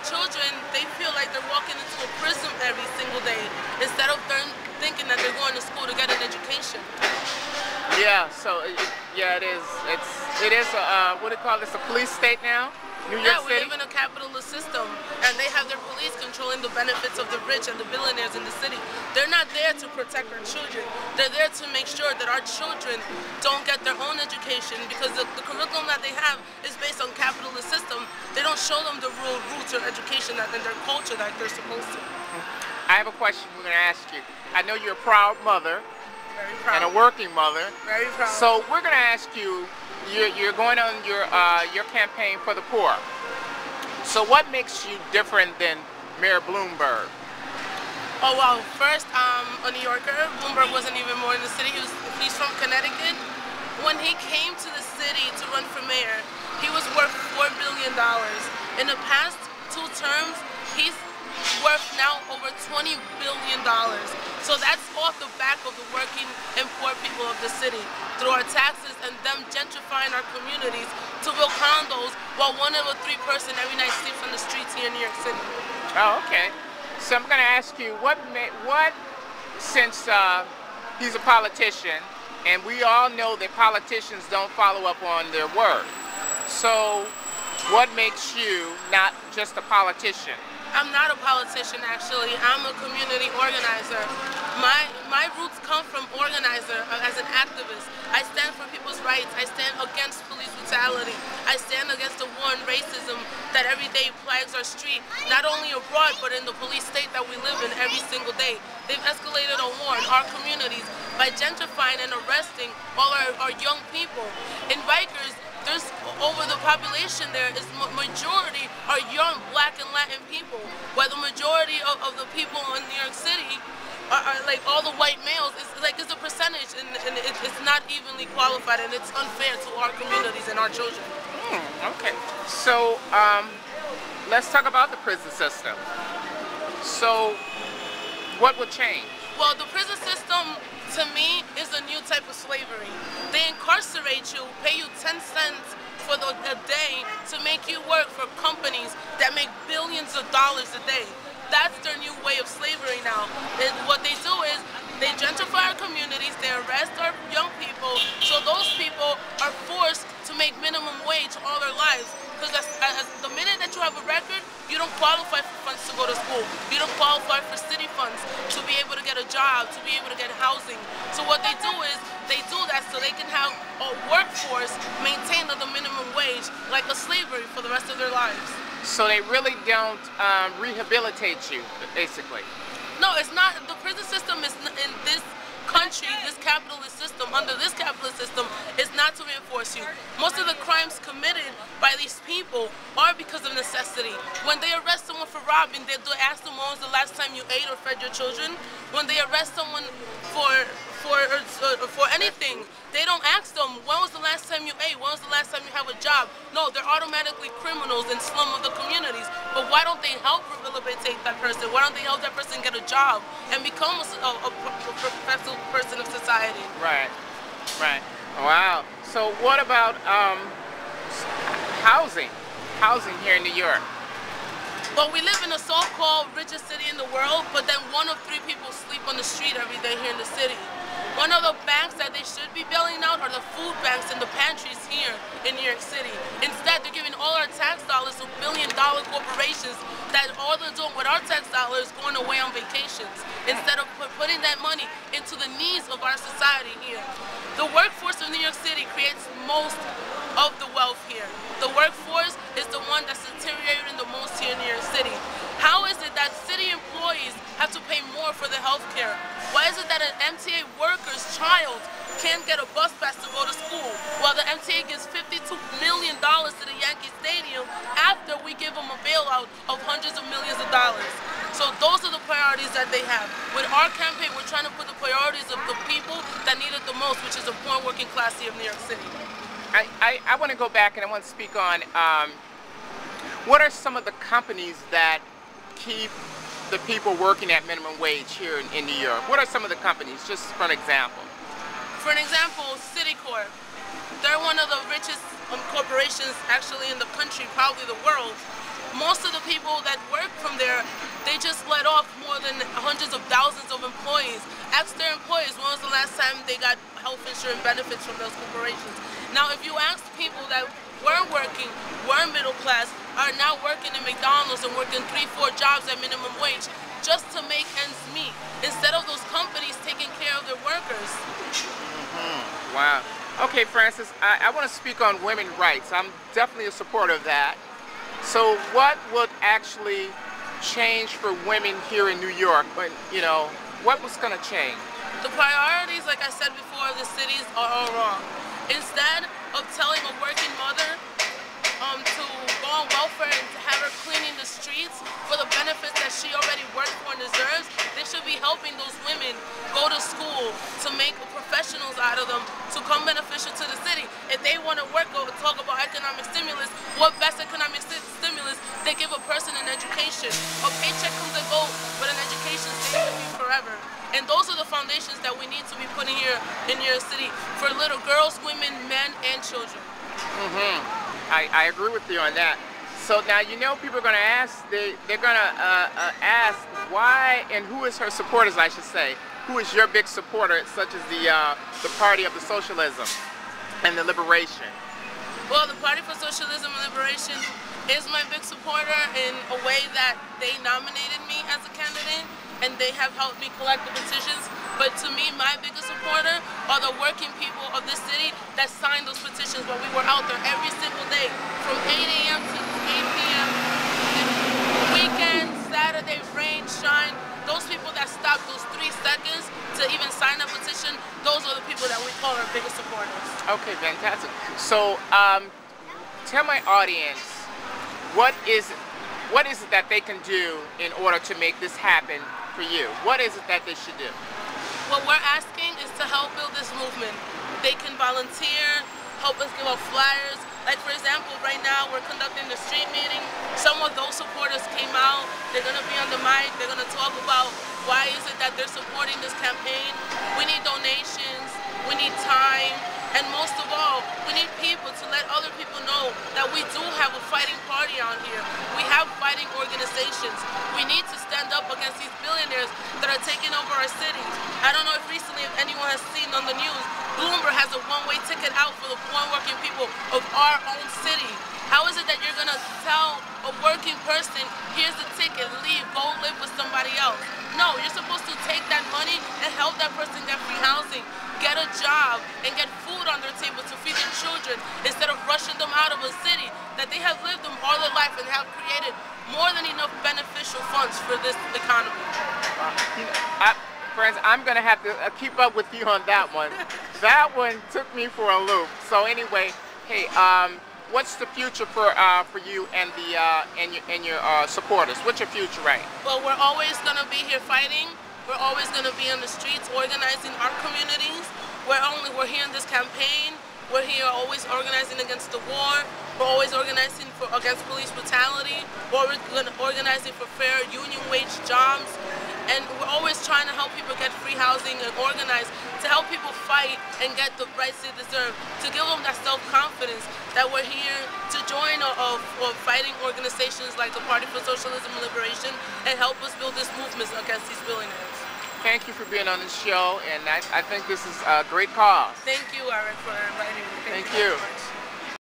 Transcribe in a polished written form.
children, they feel like they're walking into a prison every single day instead of them thinking that they're going to school to get an education. Yeah, so yeah, it is. It is a what do you call this? A police state now, New York Yeah, we City. live in a capitalist system, and they have their police controlling the benefits of the rich and the billionaires in the city. They're not there to protect our children. They're there to make sure that our children don't get their own education, because the curriculum that they have is based on capitalist system. They don't show them the real roots of education and their culture that they're supposed to. I have a question we're going to ask you. I know you're a proud mother. Very proud. And a working mother. Very proud. So we're going to ask you, you're going on your campaign for the poor. So what makes you different than Mayor Bloomberg? Oh well, first a New Yorker. Bloomberg wasn't even born in the city. He's from Connecticut. When he came to the city to run for mayor, he was worth $4 billion. In the past 2 terms, he's worth now over $20 billion. So that's off the back of the working and poor people of the city through our taxes and them gentrifying our communities to build condos while 1 of a 3 person every night sleeps on the streets here in New York City. Oh, okay. So I'm going to ask you, since he's a politician, and we all know that politicians don't follow up on their word. So what makes you not just a politician? I'm not a politician, actually. I'm a community organizer. My roots come from organizer as an activist. I stand for people's rights. I stand against police brutality. I stand against the war and racism that every day plagues our street, not only abroad, but in the police state that we live in every single day. They've escalated a war in our communities by gentrifying and arresting all our young people. In Rikers, there's over the population there is majority are young Black and Latin people, while the majority of the people in New York City are like all the white males. It's a percentage, and it's not evenly qualified, and it's unfair to our communities and our children. Okay, so let's talk about the prison system. So what would change? Well, the prison system, to me, is a new type of slavery. They incarcerate you, pay you 10 cents for a day to make you work for companies that make billions of dollars a day. That's their new way of slavery now. What they do is they gentrify our communities, they arrest our young people, so those people are forced to make minimum wage all their lives. Because the minute that you have a record, you don't qualify for funds to go to school. You don't qualify for city funds to be able to get a job, to be able to get housing. So what they do is, they do that so they can have a workforce maintained at the minimum wage, like a slavery for the rest of their lives. So they really don't rehabilitate you, basically? No, it's not. The prison system is in this country, this capitalist system, under this capitalist system, is not to reinforce you. Most of the crimes committed by these people are because of necessity. When they arrest someone for robbing, they ask them, when was the last time you ate or fed your children? When they arrest someone for anything, they don't ask them, when was the last time you ate? When was the last time you have a job? No, they're automatically criminals in slum of the communities. But why don't they help rehabilitate that person? Why don't they help that person get a job and become a professional person of society? Right, right. Wow. So what about housing here in New York? Well, we live in the so-called richest city in the world, but then 1 of 3 people sleep on the street every day here in the city. One of the banks that they should be bailing out are the food banks and the pantries here in New York City. Instead, they're giving all our tax dollars to billion-dollar corporations that all they're doing with our tax dollars going away on vacations, instead of putting that money into the needs of our society here. The workforce of New York City creates most of the wealth here. The workforce is the one that's deteriorating the most here in New York City. How is it that city employees have to pay more for their health care? Why is it that an MTA worker's child can't get a bus pass to go to school, while the MTA gives $52 million to the Yankee Stadium after we give them a bailout of hundreds of millions of dollars? So those are the priorities that they have. With our campaign, we're trying to put the priorities of the people that need it the most, which is the poor working class here of New York City. I want to go back and I want to speak on what are some of the companies that keep the people working at minimum wage here in New York? What are some of the companies, just for an example? For an example, Citicorp. They're one of the richest corporations actually in the country, probably the world. Most of the people that work from there, they just let off more than hundreds of thousands of employees. Ask their employees when was the last time they got health insurance benefits from those corporations. Now, if you ask people that weren't working, were middle class, are now working in McDonald's and working 3-4 jobs at minimum wage just to make ends meet, instead of those companies taking care of their workers. Wow. Okay, Francis, I want to speak on women's rights. I'm definitely a supporter of that. So what would actually change for women here in New York? But, you know, what was going to change? The priorities, like I said before, of the cities are all wrong. Instead of telling a working mother to go on welfare and to have her cleaning the streets for the benefits that she already worked for and deserves, they should be helping those women go to school to make professionals out of them to come beneficial to the city. If they want to work or talk about economic stimulus, what best economic stimulus they give a person an education? A paycheck comes and goes, but an education stays with you forever. And those are the foundations that we need to be putting here in New York City for little girls, women, men, and children. I agree with you on that. So now, you know, people are going to ask, they're going to ask why and who is her supporters, I should say. Who is your big supporter, such as the Party of the Socialism and the Liberation? Well, the Party for Socialism and Liberation is my big supporter in a way that they nominated me as a candidate and they have helped me collect the petitions. But to me, my biggest supporter are the working people of this city that signed those petitions when we were out there every single day from 8 a.m. to 8 p.m. Weekend, Saturday, rain, shine. Those people that stopped those 3 seconds to even sign a petition, those are the people that we call our biggest supporters. Okay, fantastic. So tell my audience, what is it that they can do in order to make this happen for you? What is it that they should do? What we're asking is to help build this movement. They can volunteer, help us give out flyers. Like, for example, right now we're conducting the street meeting. Some of those supporters came out. They're going to be on the mic. They're going to talk about why is it that they're supporting this campaign. We need donations. We need time. And most of all, we need people to let other people know that we do have a fighting party out here. We have fighting organizations. We need to stand up against these billionaires that are taking over our cities. I don't know if recently, if anyone has seen on the news, Bloomberg has a one-way ticket out for the poor working people of our own city. How is it that you're going to tell a working person, here's the ticket, leave, go live with somebody else? No, you're supposed to take that money and help that person get free housing, get a job, and get food on their table to feed their children instead of rushing them out of a city that they have lived in all their life and have created more than enough beneficial funds for this economy. Friends, I'm going to have to keep up with you on that one. That one took me for a loop. So anyway, hey, what's the future for you and your supporters? What's your future, right? Well, we're always going to be here fighting. We're always going to be on the streets organizing our communities. We're here in this campaign. We're here always organizing against the war. We're always organizing against police brutality. We're organizing for fair union wage jobs. And we're always trying to help people get free housing and organize to help people fight and get the rights they deserve, to give them that self-confidence that we're here to join fighting organizations like the Party for Socialism and Liberation and help us build this movement against these billionaires. Thank you for being on this show, and I think this is a great cause. Thank you, Eric, for inviting me. Thank you. Very much.